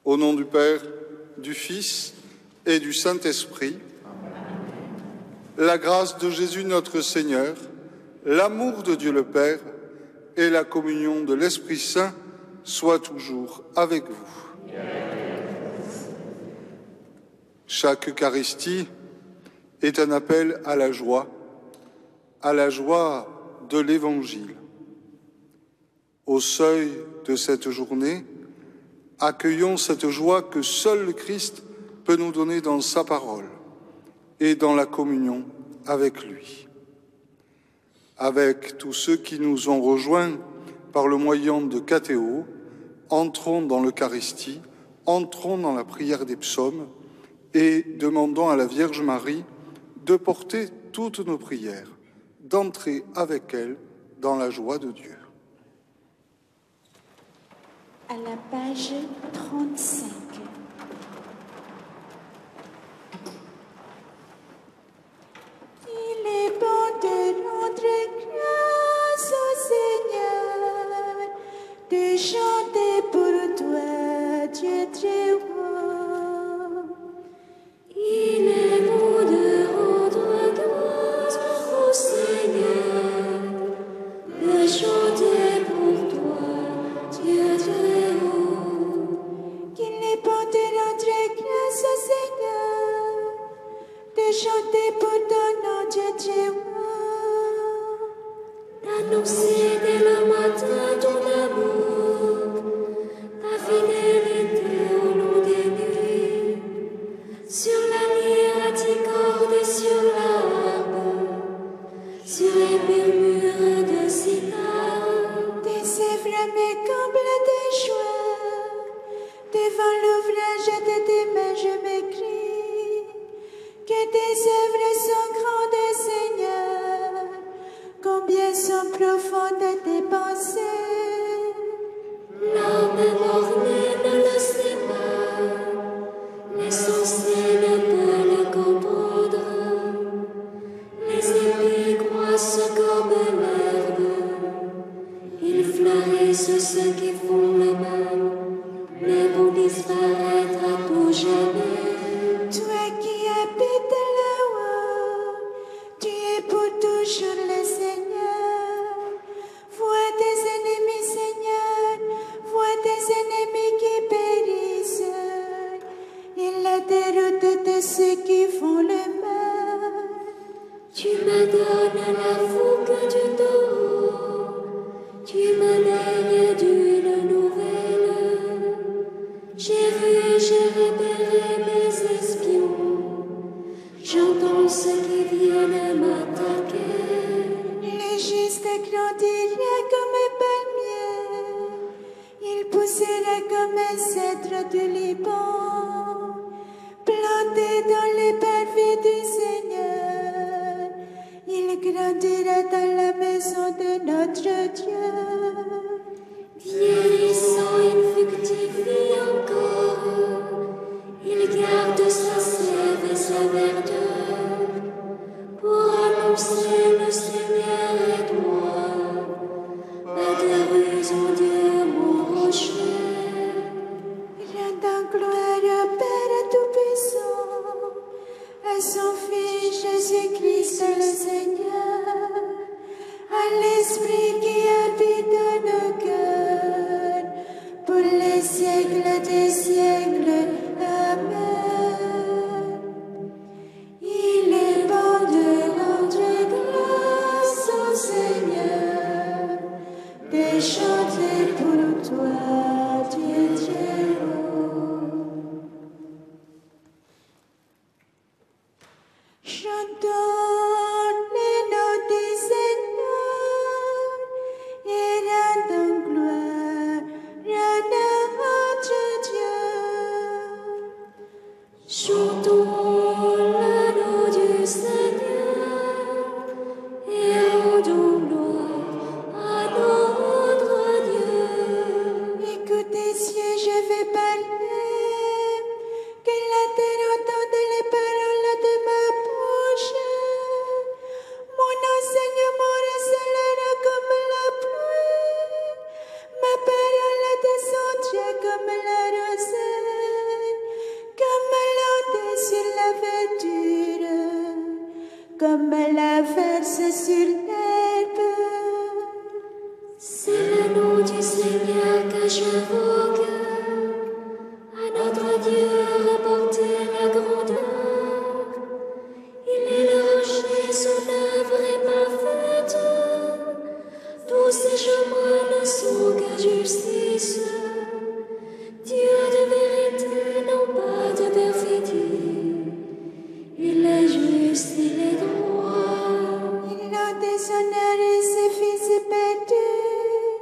Au nom du Père, du Fils et du Saint-Esprit, la grâce de Jésus notre Seigneur, l'amour de Dieu le Père et la communion de l'Esprit Saint soient toujours avec vous. Chaque Eucharistie est un appel à la joie de l'Évangile. Au seuil de cette journée, accueillons cette joie que seul le Christ peut nous donner dans sa parole et dans la communion avec lui. Avec tous ceux qui nous ont rejoints par le moyen de Catéo, entrons dans l'Eucharistie, entrons dans la prière des psaumes et demandons à la Vierge Marie de porter toutes nos prières, d'entrer avec elle dans la joie de Dieu. À la page 35. Il est bon de rendre grâce au Seigneur, de chanter pour toi, Dieu très haut. Il est bon de rendre grâce au Seigneur, de chanter pour toi, Dieu très haut. Qu'il est bon de rendre grâce au Seigneur, de chanter pour ton nom, Dieu très haut. D'annoncer dès le matin ton amour, ta fidélité au long des nuits, sur la lyre à tes cordes et sur la harpe, sur les murmures de cithare. Tes œuvres me comblent de joie, devant l'ouvrage de tes mains je m'écris, que tes œuvres sont grandes, Seigneur, combien sont profondes tes pensées. L'homme borné ne le sait pas, les sensés ne peuvent le comprendre. Les épis croissent comme l'herbe, ils fleurissent ceux qui font le mal, mais vont disparaître à tout jamais. Toi qui habites là-haut, tu es pour toujours le Seigneur. Vois tes ennemis, Seigneur, vois tes ennemis qui périssent. Il la déroute de ceux qui font le mal. Tu me donnes la fougue du taureau, tu me daignes d'une nouvelle. J'ai vu, j'ai repéré sera comme un cèdre du Liban, planté dans les parvis du Seigneur. Il grandira dans la maison de notre Dieu. Vieillissant, il fructifie encore. Il garde sa sève et sa verdure pour annoncer le Seigneur est droit. Pas de ruse, mon Dieu, mon rocher. Rendant gloire au Père Tout-Puissant, à son Fils Jésus-Christ le Seigneur, à l'Esprit qui habite dans nos cœurs, pour les siècles des siècles. Amen. Il est bon de rendre grâce au Seigneur, de chanter pour toi, Dieu Dieu. Chantons le nom du Seigneur et rendons gloire à notre Dieu. Chantons le nom du Seigneur et rendons gloire à notre Dieu. Écoutez, cieux, je vais parler, que la terre entende les paroles de ma bouche. Mon enseignement ruisselera comme la pluie, ma parole descendra comme la rosée, comme l'onde sur la verdure, comme la verse sur l'herbe. C'est le nom du Seigneur que j'invoque. À notre Dieu rapporter la grandeur. Il est le rocher, son œuvre est parfaite. Tous ses chemins ne sont que justice. Dieu de vérité, non pas de perfidie. Il est juste, il est droit. Il a déshonoré ses fils perdus,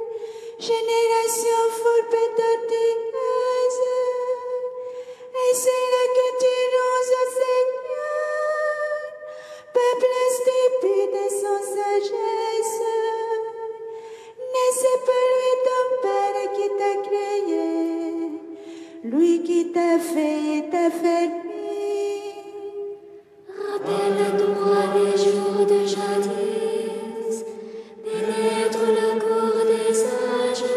génération fourbe et tortueuse. Et c'est là que tu rends au Seigneur, peuple stupide et sans sagesse. N'est-ce pas lui ton Père qui t'a créé, lui qui t'a fait et t'a fermé? Rappelle-toi les jours de jadis, pénètre le cours des âges,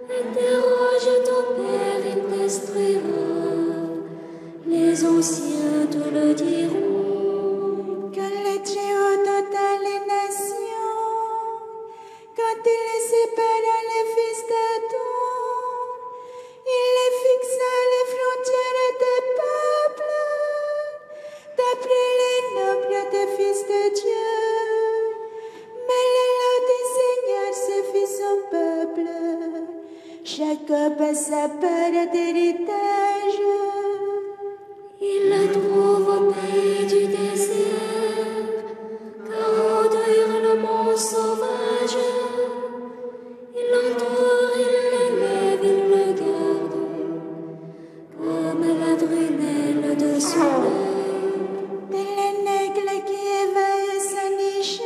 interroge ton Père, il t'instruira, les anciens te le diront. Quand le Très-Haut ôta les nations, quand il sépara les fils d'Adam, il les fixa les frontières des peuples, d'après les nombres des fils de Dieu. Mais le lot du Seigneur se fit son peuple, Jacob a sa part d'héritage. Il le trouve au pays du désert, car de hurlements sauvages, il l'entoure, il l'élève, il le garde, comme la prunelle de son œil. Tel un aigle qui éveille sa niche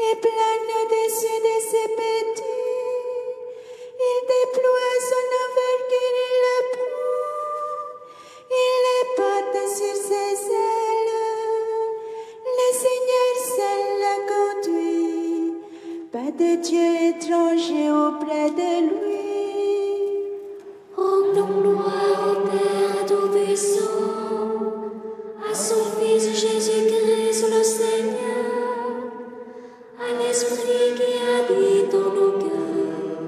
et plane au-dessus de ses petits, il déploie son envergure, il le prend, il les porte sur ses ailes. Le Seigneur seul l'a conduit, pas de Dieu étranger auprès de lui. Rendons gloire au Père Tout-Puissant, à son Fils Jésus-Christ le Seigneur, à l'Esprit qui habite en nos cœurs,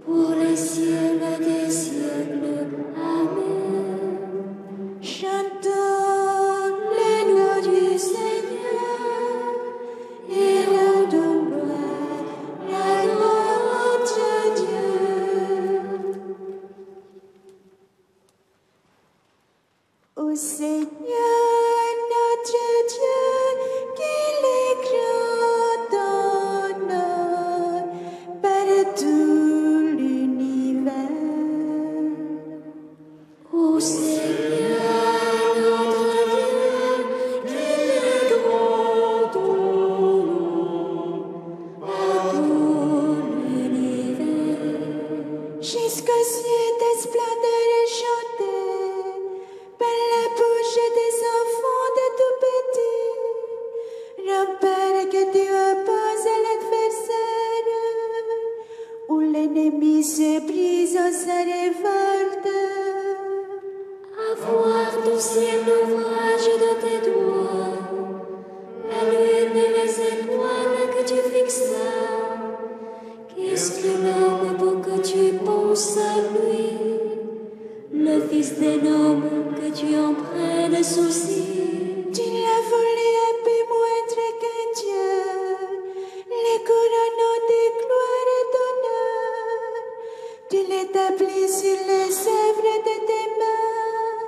pour les siècles des siècles. Amen. Chantons le nom du Seigneur et rendons gloire à notre Dieu. Au Seigneur jusqu'aux cieux ta splendeur est chantée par la bouche des enfants de tout petit. Rempart que tu opposes à l'adversaire, où l'ennemi se brise en sa révolte. À voir tout ciel l'ouvrage de tes doigts, la lune et les étoiles que tu fixas. Qu'est-ce que l'homme pour que tu penses à lui, le fils d'un homme que tu en prennes souci? Tu l'as volé un peu moindre qu'un Dieu, les couronnants de gloire et d'honneur. Tu l'établis sur les œuvres de tes mains,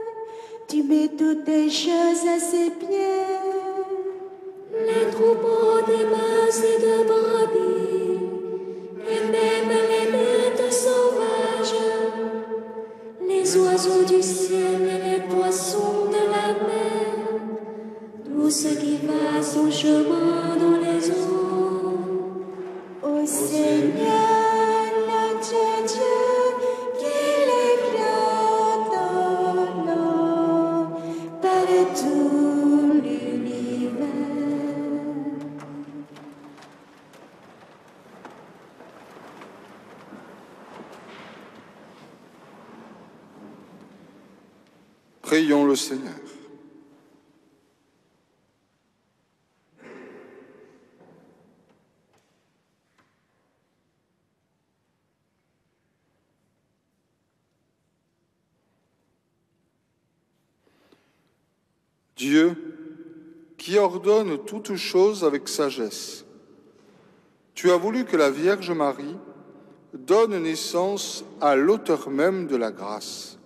tu mets toutes les choses à ses pieds. Les troupeaux des bœufs et de brebis, et même les bêtes sauvages, les oiseaux du ciel et les poissons de la mer, tout ce qui va son chemin dans les eaux. Ô Seigneur, notre Dieu, qu'il est grand ton nom par tout l'univers. Prions le Seigneur. Dieu, qui ordonne toutes choses avec sagesse, tu as voulu que la Vierge Marie donne naissance à l'auteur même de la grâce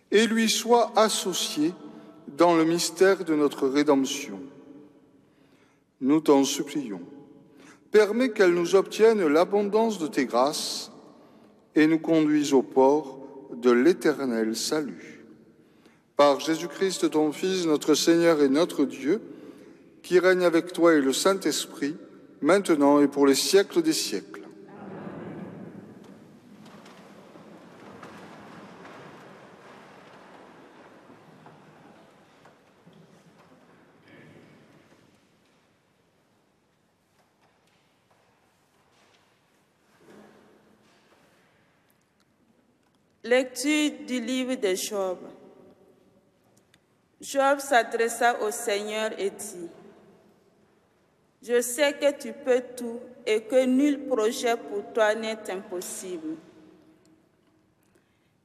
et lui soit associée dans le mystère de notre rédemption. Nous t'en supplions. Permets qu'elle nous obtienne l'abondance de tes grâces et nous conduise au port de l'éternel salut. Par Jésus-Christ, ton Fils, notre Seigneur et notre Dieu, qui règne avec toi et le Saint-Esprit, maintenant et pour les siècles des siècles. Lecture du livre de Job. Job s'adressa au Seigneur et dit: Je sais que tu peux tout et que nul projet pour toi n'est impossible.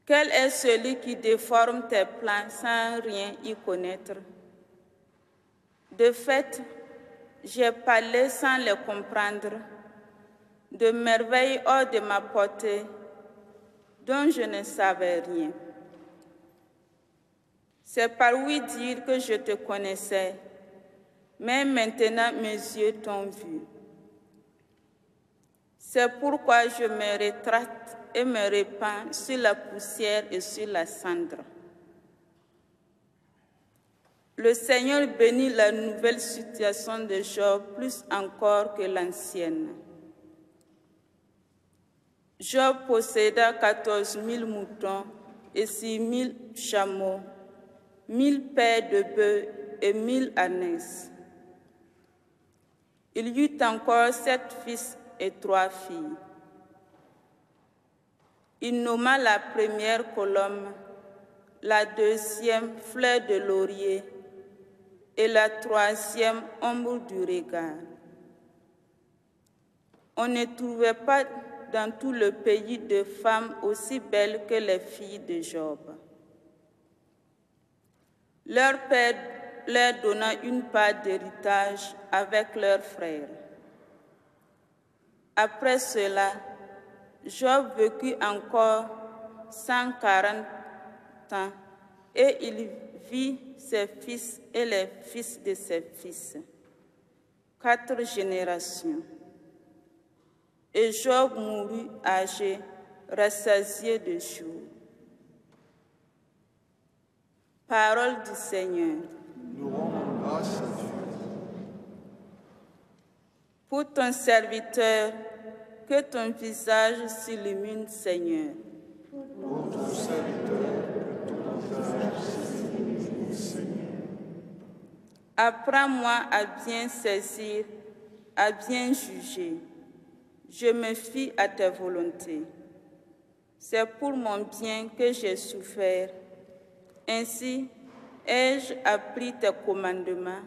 Quel est celui qui déforme tes plans sans rien y connaître? De fait, j'ai parlé sans les comprendre, de merveilles hors de ma portée, dont je ne savais rien. C'est par oui dire que je te connaissais, mais maintenant mes yeux t'ont vu. C'est pourquoi je me rétracte et me répands sur la poussière et sur la cendre. Le Seigneur bénit la nouvelle situation de Job plus encore que l'ancienne. Job posséda 14 000 moutons et 6 000 chameaux, 1000 paires de bœufs et 1000 ânesses. Il y eut encore 7 fils et 3 filles. Il nomma la première colombe, la deuxième fleur de laurier et la troisième ombre du regard. On ne trouvait pas dans tout le pays de femmes aussi belles que les filles de Job. Leur père leur donna une part d'héritage avec leurs frères. Après cela, Job vécut encore 140 ans et il vit ses fils et les fils de ses fils. 4 générations. Et Job mourut âgé, rassasié de jours. Parole du Seigneur. Nous rendons grâce à Dieu. Pour ton serviteur, que ton visage s'illumine, Seigneur. pour ton serviteur, que ton visage s'illumine, Seigneur. Apprends-moi à bien saisir, à bien juger. Je me fie à ta volonté. C'est pour mon bien que j'ai souffert. Ainsi, ai-je appris tes commandements.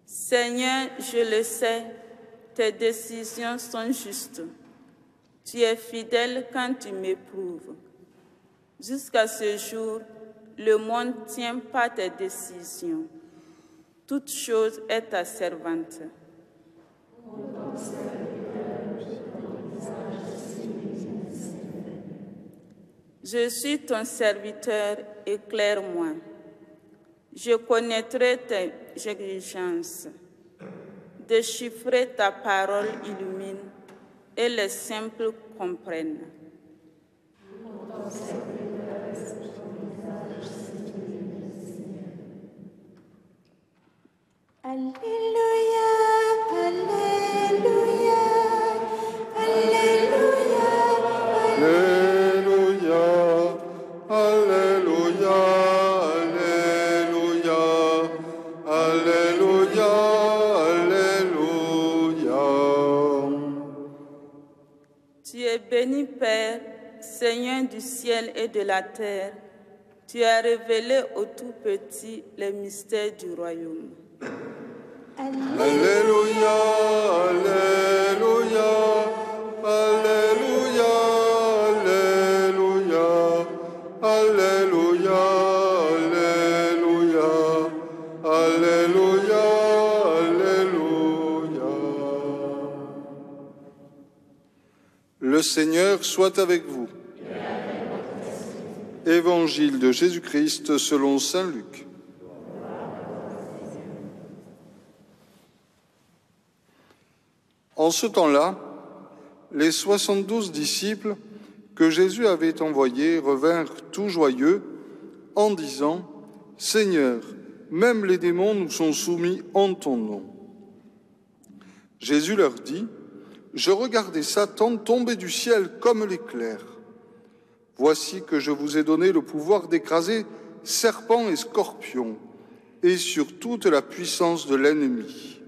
Seigneur, je le sais, tes décisions sont justes. Tu es fidèle quand tu m'éprouves. Jusqu'à ce jour, le monde ne tient pas tes décisions. Toute chose est ta servante. Je suis ton serviteur, éclaire-moi. Je connaîtrai tes exigences. Déchiffrer ta parole illumine et les simples comprennent. Alléluia, Alléluia, Alléluia, Alléluia, Alléluia, Alléluia, Alléluia, Alléluia. Tu es béni, Père, Seigneur du ciel et de la terre. Tu as révélé aux tout petits les mystères du royaume. Alléluia, Alléluia, Alléluia, Alléluia, Alléluia, Alléluia, Alléluia, Alléluia. Le Seigneur soit avec vous. Évangile de Jésus-Christ selon saint Luc. En ce temps-là, les 72 disciples que Jésus avait envoyés revinrent tout joyeux en disant « Seigneur, même les démons nous sont soumis en ton nom. » Jésus leur dit « Je regardais Satan tomber du ciel comme l'éclair. Voici que je vous ai donné le pouvoir d'écraser serpents et scorpions et sur toute la puissance de l'ennemi.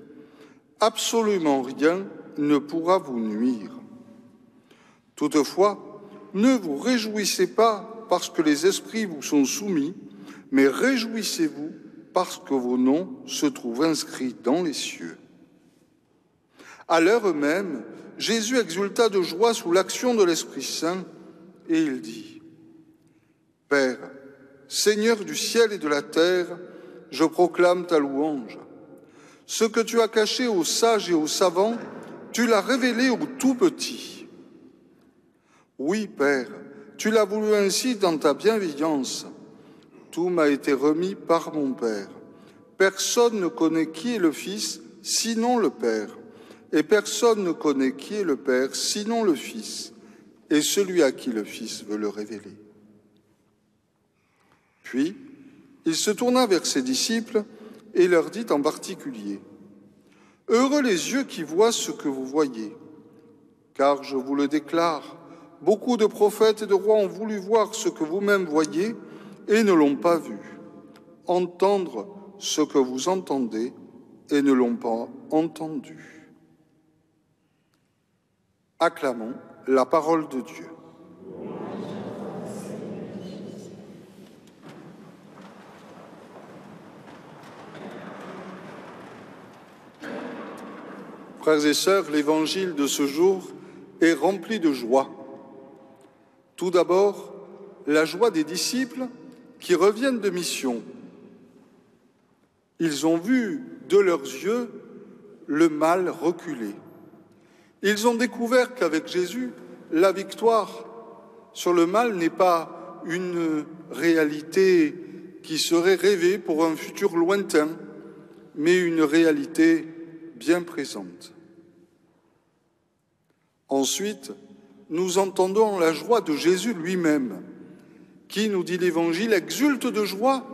Absolument rien ne pourra vous nuire. Toutefois, ne vous réjouissez pas parce que les esprits vous sont soumis, mais réjouissez-vous parce que vos noms se trouvent inscrits dans les cieux. » À l'heure même, Jésus exulta de joie sous l'action de l'Esprit Saint, et il dit « Père, Seigneur du ciel et de la terre, je proclame ta louange. Ce que tu as caché aux sages et aux savants, tu l'as révélé aux tout-petits. Oui, Père, tu l'as voulu ainsi dans ta bienveillance. Tout m'a été remis par mon Père. Personne ne connaît qui est le Fils, sinon le Père. Et personne ne connaît qui est le Père, sinon le Fils, et celui à qui le Fils veut le révéler. » Puis, il se tourna vers ses disciples et leur dit en particulier « Heureux les yeux qui voient ce que vous voyez, car je vous le déclare, beaucoup de prophètes et de rois ont voulu voir ce que vous-même voyez et ne l'ont pas vu, entendre ce que vous entendez et ne l'ont pas entendu. » Acclamons la parole de Dieu. Frères et sœurs, l'évangile de ce jour est rempli de joie. Tout d'abord, la joie des disciples qui reviennent de mission. Ils ont vu de leurs yeux le mal reculer. Ils ont découvert qu'avec Jésus, la victoire sur le mal n'est pas une réalité qui serait rêvée pour un futur lointain, mais une réalité bien présente. Ensuite, nous entendons la joie de Jésus lui-même, qui, nous dit l'Évangile, exulte de joie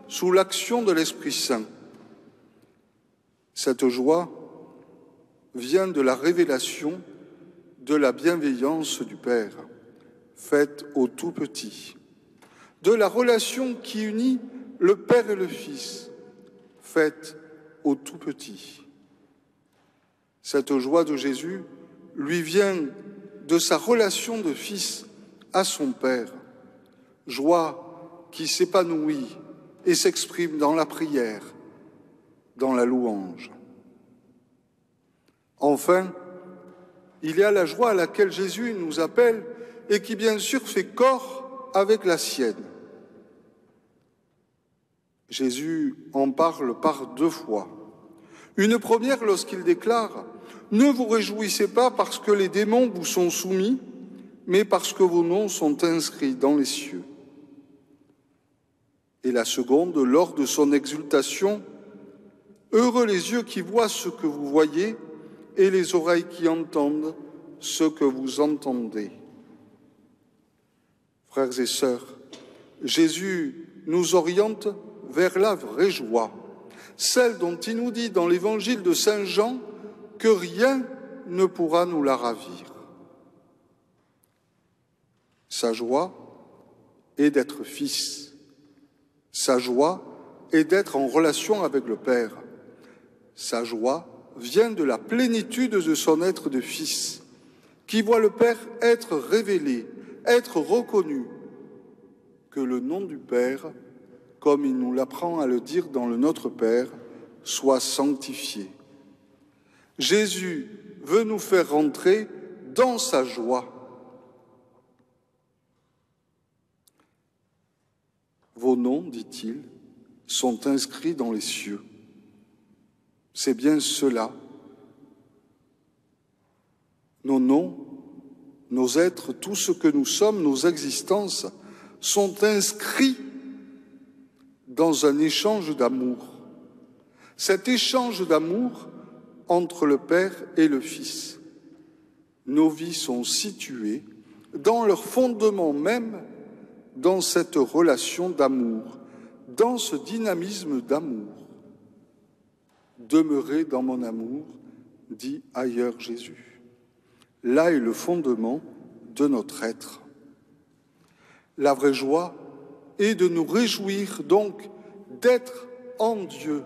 sous l'action de l'Esprit Saint. Cette joie, vient de la révélation de la bienveillance du Père, faite au tout petit, de la relation qui unit le Père et le Fils, faite au tout petit. Cette joie de Jésus lui vient de sa relation de fils à son Père, joie qui s'épanouit et s'exprime dans la prière, dans la louange. Enfin, il y a la joie à laquelle Jésus nous appelle et qui bien sûr fait corps avec la sienne. Jésus en parle par deux fois. Une première lorsqu'il déclare « Ne vous réjouissez pas parce que les démons vous sont soumis, mais parce que vos noms sont inscrits dans les cieux. » Et la seconde, lors de son exultation, « Heureux les yeux qui voient ce que vous voyez et les oreilles qui entendent ce que vous entendez. » Frères et sœurs, Jésus nous oriente vers la vraie joie, celle dont il nous dit dans l'évangile de Saint Jean que rien ne pourra nous la ravir. Sa joie est d'être fils. Sa joie est d'être en relation avec le Père. Sa joie vient de la plénitude de son être de fils, qui voit le Père être révélé, être reconnu, que le nom du Père, comme il nous l'apprend à le dire dans le Notre Père, soit sanctifié. Jésus veut nous faire rentrer dans sa joie. Vos noms, dit-il, sont inscrits dans les cieux. C'est bien cela. Nos noms, nos êtres, tout ce que nous sommes, nos existences, sont inscrits dans un échange d'amour. Cet échange d'amour entre le Père et le Fils. Nos vies sont situées dans leur fondement même, dans cette relation d'amour, dans ce dynamisme d'amour. Demeurez dans mon amour, dit ailleurs Jésus. Là est le fondement de notre être. La vraie joie est de nous réjouir donc d'être en Dieu,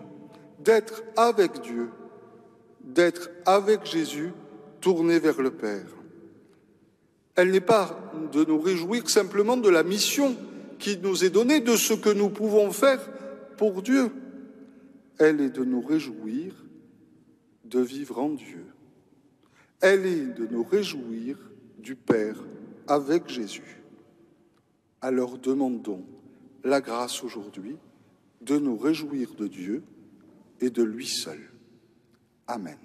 d'être avec Dieu, d'être avec Jésus, tourné vers le Père. Elle n'est pas de nous réjouir simplement de la mission qui nous est donnée, de ce que nous pouvons faire pour Dieu. Elle est de nous réjouir de vivre en Dieu. Elle est de nous réjouir du Père avec Jésus. Alors demandons la grâce aujourd'hui de nous réjouir de Dieu et de lui seul. Amen.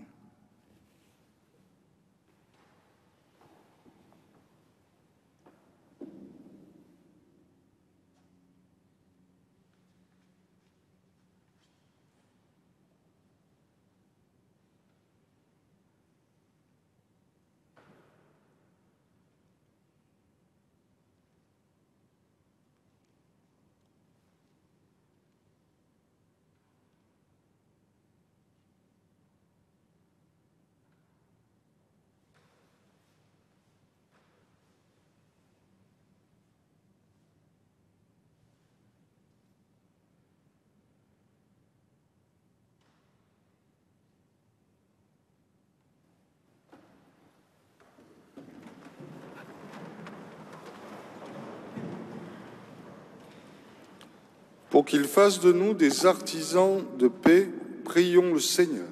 Pour qu'il fasse de nous des artisans de paix, prions le Seigneur.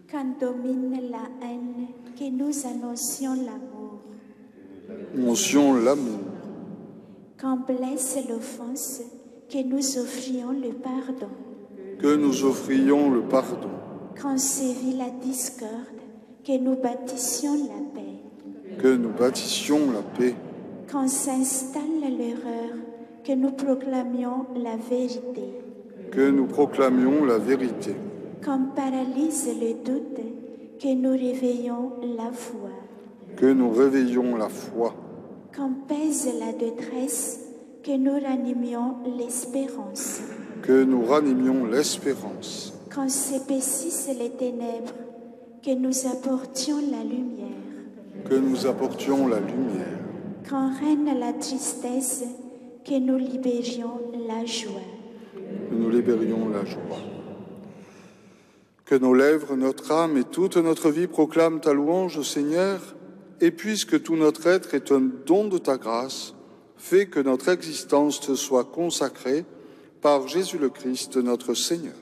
Quand domine la haine, que nous annoncions l'amour. Annoncions l'amour. Quand blesse l'offense, que nous offrions le pardon. Que nous offrions le pardon. Quand sévit la discorde, que nous bâtissions la paix. Que nous bâtissions la paix. Quand s'installe l'erreur, que nous proclamions la vérité. Que nous proclamions la vérité. Quand paralyse le doute, que nous réveillons la foi. Que nous réveillons la foi. Quand pèse la détresse, que nous ranimions l'espérance. Que nous ranimions l'espérance. Quand s'épaississent les ténèbres, que nous apportions la lumière. Que nous apportions la lumière. Quand règne la tristesse, que nous libérions la joie. Que nous libérions la joie. Que nos lèvres, notre âme et toute notre vie proclament ta louange, Seigneur, et puisque tout notre être est un don de ta grâce, fais que notre existence te soit consacrée par Jésus le Christ, notre Seigneur.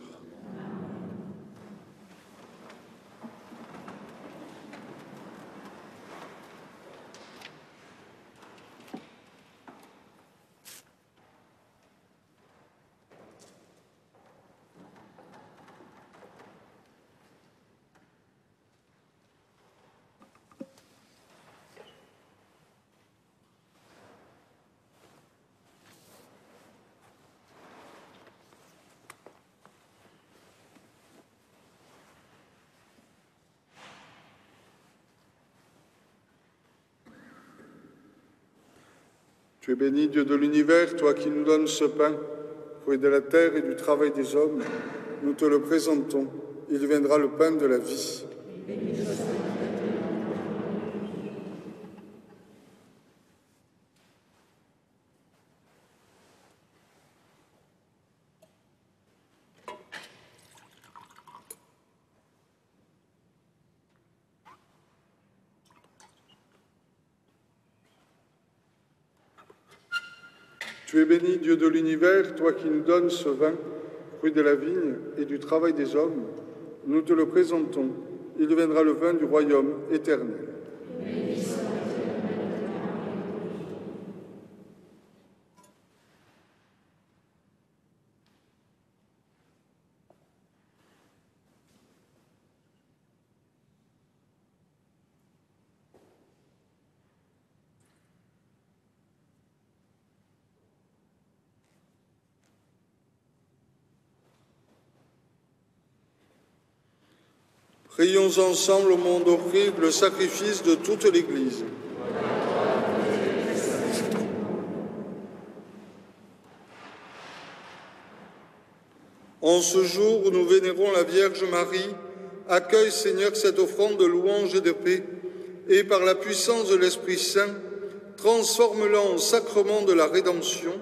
Tu es béni, Dieu de l'univers, toi qui nous donnes ce pain, fruit de la terre et du travail des hommes. Nous te le présentons. Il deviendra le pain de la vie. Tu es béni, Dieu de l'univers, toi qui nous donnes ce vin, fruit de la vigne et du travail des hommes. Nous te le présentons. Il deviendra le vin du royaume éternel. Prions ensemble au monde offrir le sacrifice de toute l'Église. En ce jour où nous vénérons la Vierge Marie, accueille, Seigneur, cette offrande de louange et de paix, et par la puissance de l'Esprit Saint, transforme-la en sacrement de la rédemption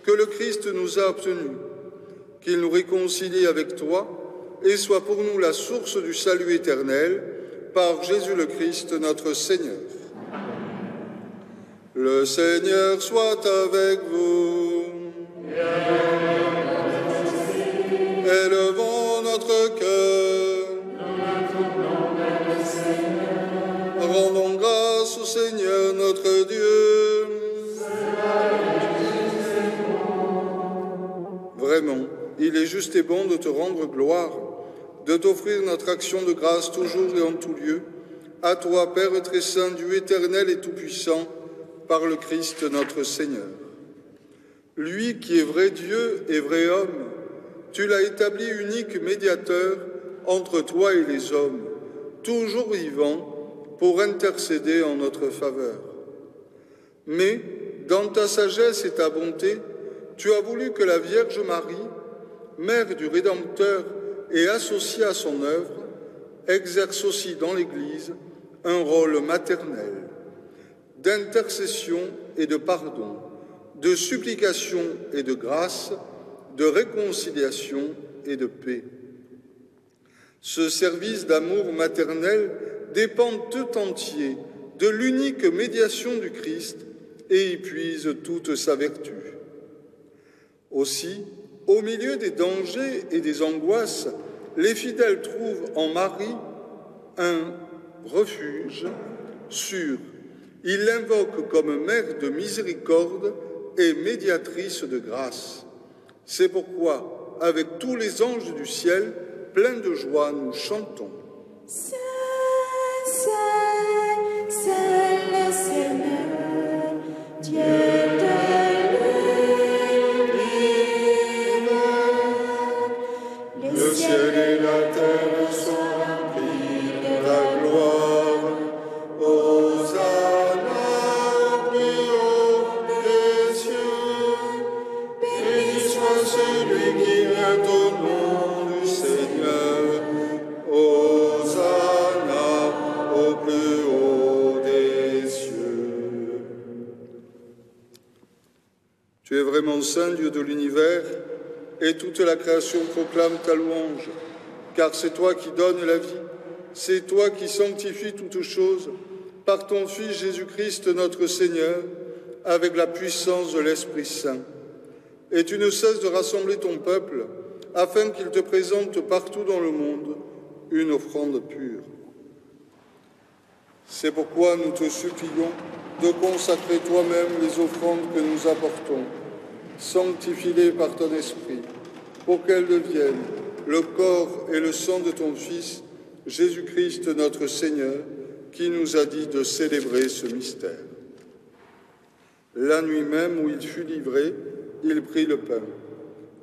que le Christ nous a obtenu, qu'il nous réconcilie avec toi, et soit pour nous la source du salut éternel, par Jésus le Christ, notre Seigneur. Le Seigneur soit avec vous. Élevons notre cœur. Rendons grâce au Seigneur notre Dieu. Vraiment, il est juste et bon de te rendre gloire, de t'offrir notre action de grâce toujours et en tout lieu, à toi, Père très saint, Dieu éternel et tout-puissant, par le Christ notre Seigneur. Lui qui est vrai Dieu et vrai homme, tu l'as établi unique médiateur entre toi et les hommes, toujours vivant, pour intercéder en notre faveur. Mais, dans ta sagesse et ta bonté, tu as voulu que la Vierge Marie, mère du Rédempteur et associée à son œuvre, exerce aussi dans l'Église un rôle maternel, d'intercession et de pardon, de supplication et de grâce, de réconciliation et de paix. Ce service d'amour maternel dépend tout entier de l'unique médiation du Christ et y puise toute sa vertu. Aussi, au milieu des dangers et des angoisses, les fidèles trouvent en Marie un refuge sûr. Ils l'invoquent comme mère de miséricorde et médiatrice de grâce. C'est pourquoi, avec tous les anges du ciel, pleins de joie, nous chantons. Saint, Saint, Saint le Seigneur, Dieu de le ciel et la terre sont remplis de ta gloire. Hosanna au plus haut des cieux. Béni soit celui qui vient au nom du Seigneur. Hosanna. Père saint, Dieu de l'univers, et toute la création proclame ta louange, car c'est toi qui donnes la vie, c'est toi qui sanctifies toutes choses, par ton Fils Jésus-Christ notre Seigneur, avec la puissance de l'Esprit Saint. Et tu ne cesses de rassembler ton peuple, afin qu'il te présente partout dans le monde une offrande pure. C'est pourquoi nous te supplions de consacrer toi-même les offrandes que nous apportons. Sanctifie-les par ton Esprit, pour qu'elles deviennent le corps et le sang de ton Fils, Jésus-Christ notre Seigneur, qui nous a dit de célébrer ce mystère. La nuit même où il fut livré, il prit le pain.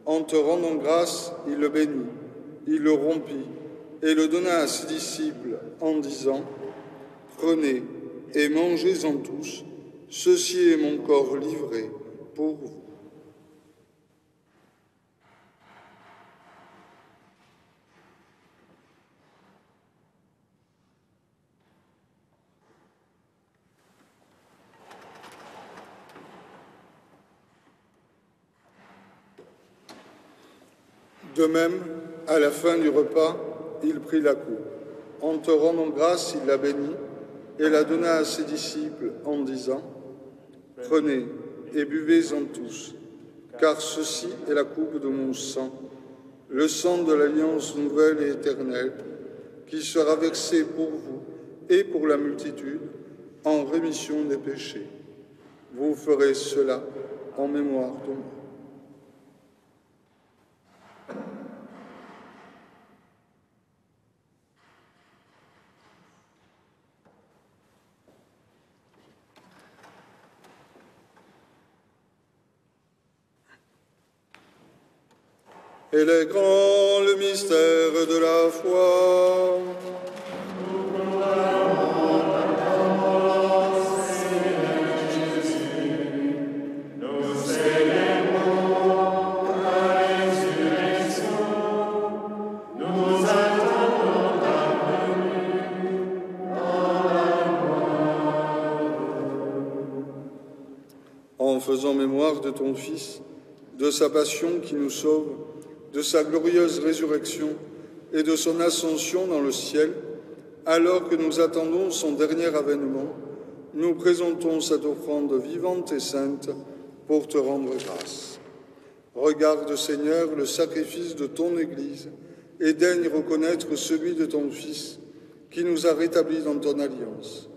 En te rendant grâce, il le bénit, il le rompit et le donna à ses disciples en disant « Prenez et mangez-en tous, ceci est mon corps livré pour vous. » De même, à la fin du repas, il prit la coupe. En te rendant grâce, il la bénit et la donna à ses disciples en disant « Prenez et buvez-en tous, car ceci est la coupe de mon sang, le sang de l'alliance nouvelle et éternelle, qui sera versé pour vous et pour la multitude en rémission des péchés. Vous ferez cela en mémoire de moi. » Il est grand le mystère de la foi. Nous célébrons ta résurrection, nous attendons ta venue dans la mort. En faisant mémoire de ton Fils, de sa passion qui nous sauve, de sa glorieuse résurrection et de son ascension dans le ciel, alors que nous attendons son dernier avènement, nous présentons cette offrande vivante et sainte pour te rendre grâce. Regarde, Seigneur, le sacrifice de ton Église et daigne reconnaître celui de ton Fils qui nous a rétablis dans ton alliance.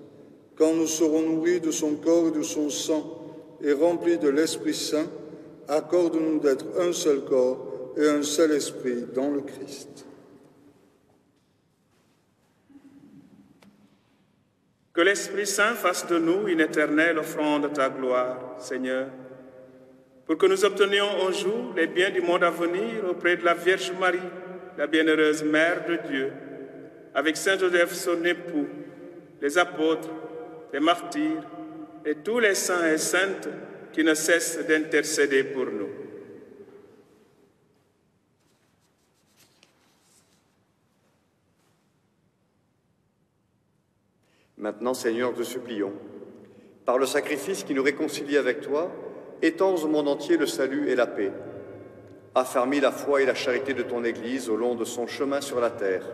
Quand nous serons nourris de son corps et de son sang et remplis de l'Esprit Saint, accorde-nous d'être un seul corps et un seul esprit dans le Christ. Que l'Esprit Saint fasse de nous une éternelle offrande de ta gloire, Seigneur, pour que nous obtenions un jour les biens du monde à venir auprès de la Vierge Marie, la bienheureuse Mère de Dieu, avec Saint Joseph, son époux, les apôtres, les martyrs et tous les saints et saintes qui ne cessent d'intercéder pour nous. Maintenant, Seigneur, te supplions, par le sacrifice qui nous réconcilie avec toi, étends au monde entier le salut et la paix. Affermis la foi et la charité de ton Église au long de son chemin sur la terre.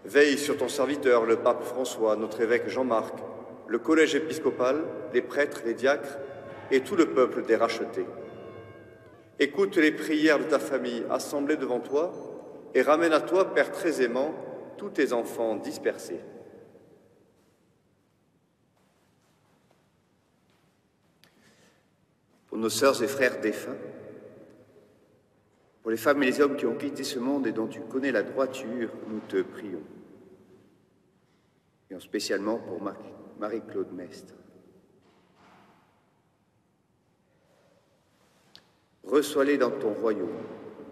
Veille sur ton serviteur, le pape François, notre évêque Jean-Marc, le collège épiscopal, les prêtres, les diacres et tout le peuple des rachetés. Écoute les prières de ta famille assemblée devant toi et ramène à toi, Père très aimant, tous tes enfants dispersés. Pour nos sœurs et frères défunts, pour les femmes et les hommes qui ont quitté ce monde et dont tu connais la droiture, nous te prions. Et spécialement pour Marie-Claude Mestre. Reçois-les dans ton royaume,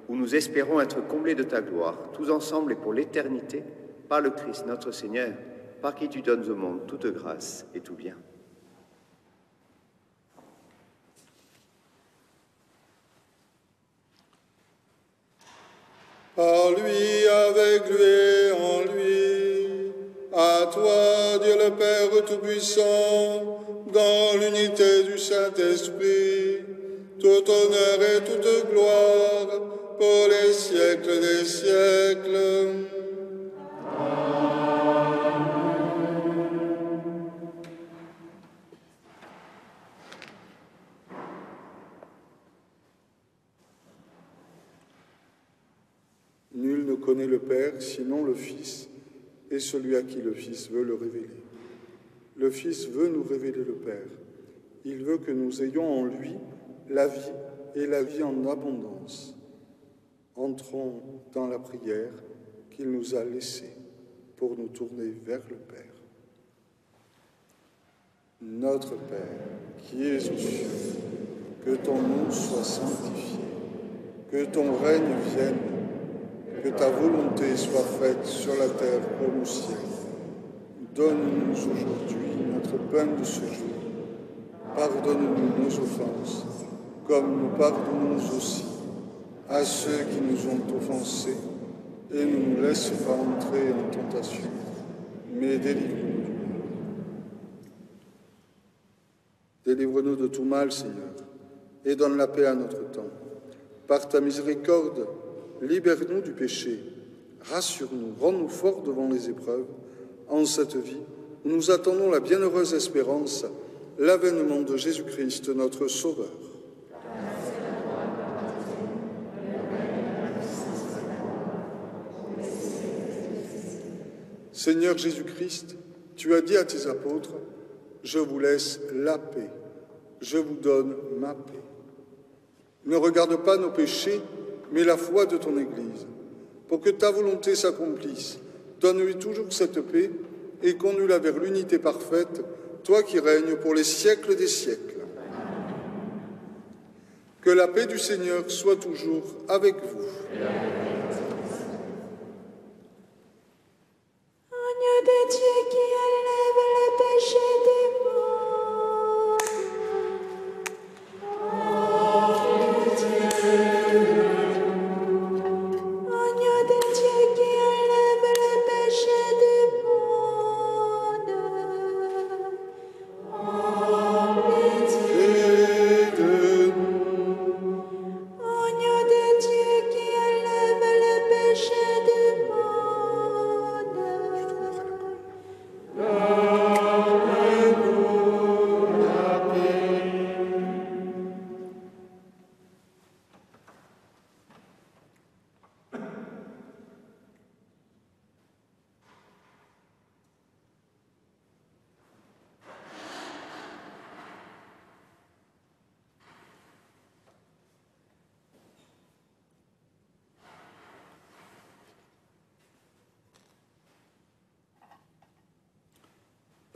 où nous espérons être comblés de ta gloire, tous ensemble et pour l'éternité, par le Christ notre Seigneur, par qui tu donnes au monde toute grâce et tout bien. Par lui, avec lui et en lui, à toi, Dieu le Père Tout-Puissant, dans l'unité du Saint-Esprit, tout honneur et toute gloire pour les siècles des siècles. Nul ne connaît le Père sinon le Fils et celui à qui le Fils veut le révéler. Le Fils veut nous révéler le Père. Il veut que nous ayons en lui la vie et la vie en abondance. Entrons dans la prière qu'il nous a laissée pour nous tourner vers le Père. Notre Père, qui es aux cieux, que ton nom soit sanctifié, que ton règne vienne, que ta volonté soit faite sur la terre comme au ciel. Donne-nous aujourd'hui notre pain de ce jour. Pardonne-nous nos offenses, comme nous pardonnons aussi à ceux qui nous ont offensés, et ne nous laisse pas entrer en tentation, mais délivre-nous du mal. Délivre-nous de tout mal, Seigneur, et donne la paix à notre temps. Par ta miséricorde, libère-nous du péché, rassure-nous, rends-nous forts devant les épreuves. En cette vie, nous attendons la bienheureuse espérance, l'avènement de Jésus-Christ, notre Sauveur. Seigneur Jésus-Christ, tu as dit à tes apôtres, « Je vous laisse la paix, je vous donne ma paix. » Ne regarde pas nos péchés, mais la foi de ton Église. Pour que ta volonté s'accomplisse, donne-lui toujours cette paix et conduis-la vers l'unité parfaite, toi qui règnes pour les siècles des siècles. Que la paix du Seigneur soit toujours avec vous. Agneau de Dieu qui enlève le péché du monde. Agneau de Dieu qui enlève le péché du monde. Agneau de Dieu qui enlève le péché du monde.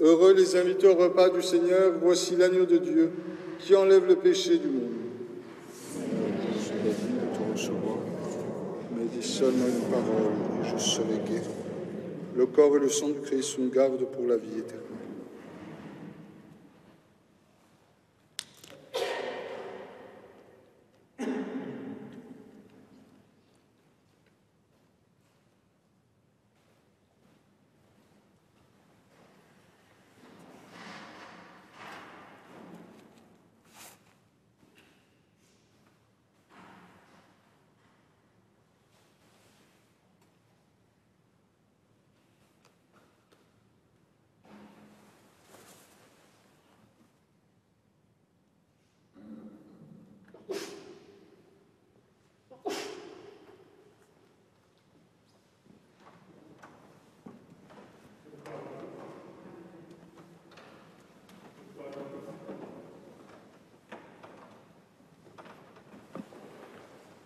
Heureux les invités au repas du Seigneur, voici l'agneau de Dieu qui enlève le péché du monde. Je suis digne de te recevoir, mais dis seulement une parole et je serai guéri. Le corps et le sang du Christ nous gardent pour la vie éternelle.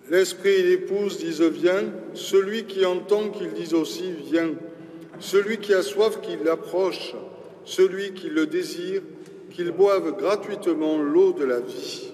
L'Esprit et l'Épouse disent « Viens », celui qui entend qu'il dise aussi « Viens », celui qui a soif qu'il approche, celui qui le désire, qu'il boive gratuitement l'eau de la vie.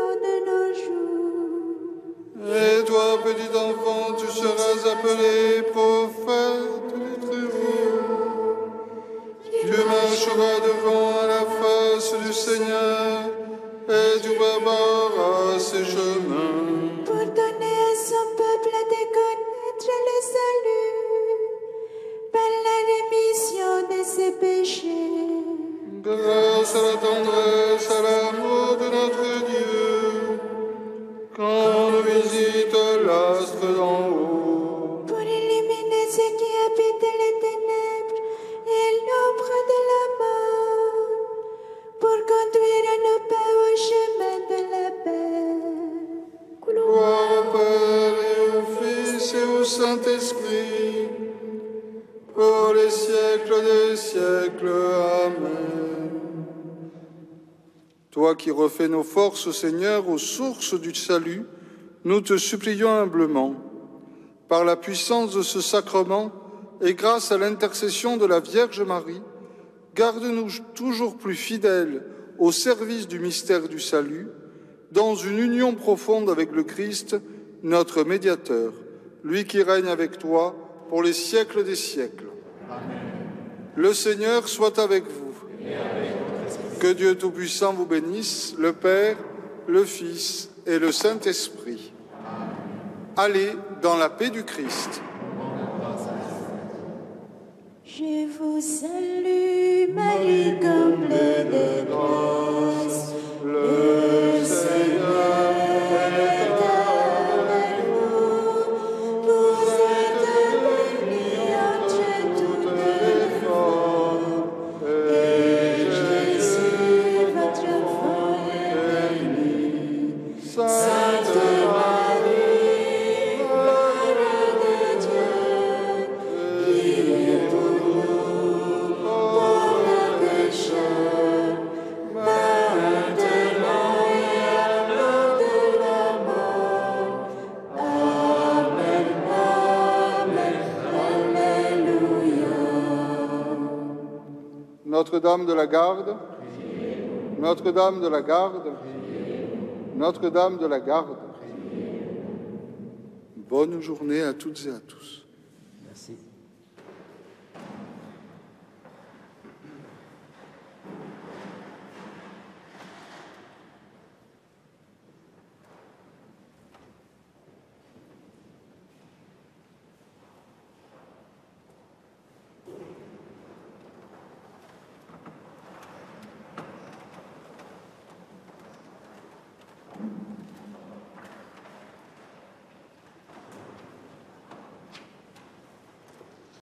appelés prophètes du Très-Haut. Tu marcheras devant la face du Seigneur et tu prépareras ses chemins. Pour donner à son peuple de connaître le salut par la rémission de ses péchés. Grâce à la tendresse, à l'amour de notre Dieu, quand nous visite l'astre d'en haut. Pour illuminer ceux qui habitent les ténèbres et l'ombre de la mort, pour conduire nos pas au chemin de la paix. Gloire au Père et au Fils et au Saint-Esprit, pour les siècles des siècles. Amen. Toi qui refais nos forces, Seigneur, aux sources du salut, nous te supplions humblement, par la puissance de ce sacrement et grâce à l'intercession de la Vierge Marie, garde-nous toujours plus fidèles au service du mystère du salut, dans une union profonde avec le Christ, notre médiateur, lui qui règne avec toi pour les siècles des siècles. Amen. Le Seigneur soit avec vous. Et avec votre esprit. Que Dieu Tout-Puissant vous bénisse, le Père, le Fils et le Saint-Esprit. Amen. Allez dans la paix du Christ. Je vous salue, Marie, comblée de grâce. Le Seigneur est avec vous. Vous êtes bénie entre toutes les femmes. Et Jésus, votre enfant, est béni. Sainte Marie, Mère de Dieu, priez pour nous, pauvres pécheurs, maintenant et à l'heure de la mort. Amen, Amen, Alléluia. Notre-Dame de la Garde, Notre-Dame de la Garde, Notre-Dame de la Garde. Bonne journée à toutes et à tous. Merci.